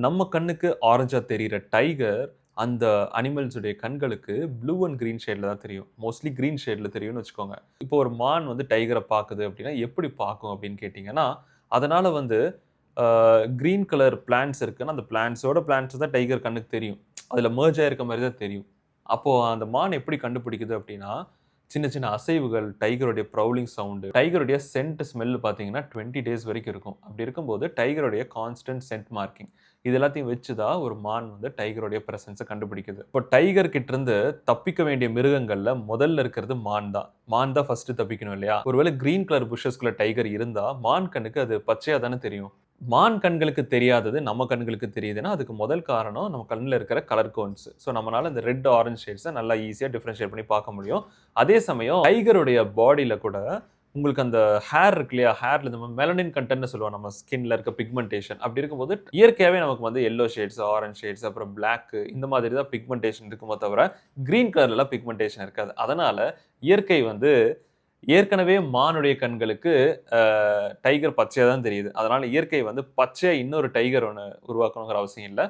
நம்ம கண்ணுக்கு ஆரஞ்சா தெரியிற டைகர், அந்த அனிமல்ஸுடைய கண்களுக்கு ப்ளூ அண்ட் கிரீன் ஷேட்ல தான் தெரியும். மோஸ்ட்லி கிரீன் ஷேட்ல தெரியும்னு வச்சுக்கோங்க. இப்போ ஒரு மான் வந்து டைகர பாக்குது அப்டின்னா, எப்படி பாக்கும் அப்டின்னு கேட்டீங்கன்னா, அதனால வந்து அ கிரீன் கலர் பிளான்ட்ஸ் இருக்குன்னா, அந்த பிளான்ட்ஸோட பிளான்ட்ஸ் தான் டைகர் கண்ணுக்கு தெரியும். அதுல மெர்ஜ் ஆயிருக்க மாரி தான் தெரியும். அப்போ அந்த மான் எப்படி கண்டுபிடிக்குது அப்டின்னா, சின்ன சின்ன அசைவுகள், டைகருடைய ப்ரௌலிங் சவுண்ட், டைகருடைய சென்ட் ஸ்மெல் பார்த்தீங்கன்னா 20 டேஸ் வரைக்கும் இருக்கும். அப்படி இருக்கும்போது டைகருடைய கான்ஸ்டன்ட் சென்ட் மார்க்கிங் இது எல்லாத்தையும் வச்சு தான் ஒரு மான் வந்து டைகருடைய பிரசன்ஸ கண்டுபிடிக்குது. இப்போ டைகர் கிட்ட இருந்து தப்பிக்க வேண்டிய மிருகங்கள்ல முதல்ல இருக்கிறது மான் தான். மான் தான் ஃபர்ஸ்ட் தப்பிக்கணும் இல்லையா? ஒருவேளை கிரீன் கலர் புஷஸ்குள்ள டைகர் இருந்தா, மான் கண்ணுக்கு அது பச்சையா தானே தெரியும். மான் கண்களுக்கு தெரியாதது நம்ம கண்களுக்கு தெரியுதுன்னா, அதுக்கு முதல் காரணம் நம்ம கண்ல இருக்கிற கலர் கோன்ஸ். ஸோ நம்மனால இந்த ரெட், ஆரஞ்ச் ஷேட்ஸ நல்லா ஈஸியா டிஃபரன்ஷியேட் பண்ணி பார்க்க முடியும். அதே சமயம் டைகருடைய பாடியில கூட உங்களுக்கு அந்த ஹேர் இருக்கு இல்லையா? ஹேர்ல இந்த மெலனின் கன்டென்ட்னு சொல்லுவோம். நம்ம ஸ்கின்ல இருக்க பிக்மென்டேஷன். அப்படி இருக்கும்போது இயற்கையாவே நமக்கு வந்து எல்லோ ஷேட்ஸ், ஆரஞ்ச் ஷேட்ஸ், அப்புறம் பிளாக் இந்த மாதிரி தான் பிக்மென்டேஷன் இருக்குமோ தவிர, கிரீன் கலர்லலாம் பிக்மென்டேஷன் இருக்காது. அதனால இயற்கை வந்து ஏற்கனவே மானுடைய கண்களுக்கு டைகர் பச்சையா தான் தெரியுது. அதனால இயற்கை வந்து பச்சையா இன்னொரு டைகர் ஒண்ணு உருவாக்கணுங்கிற அவசியம் இல்ல.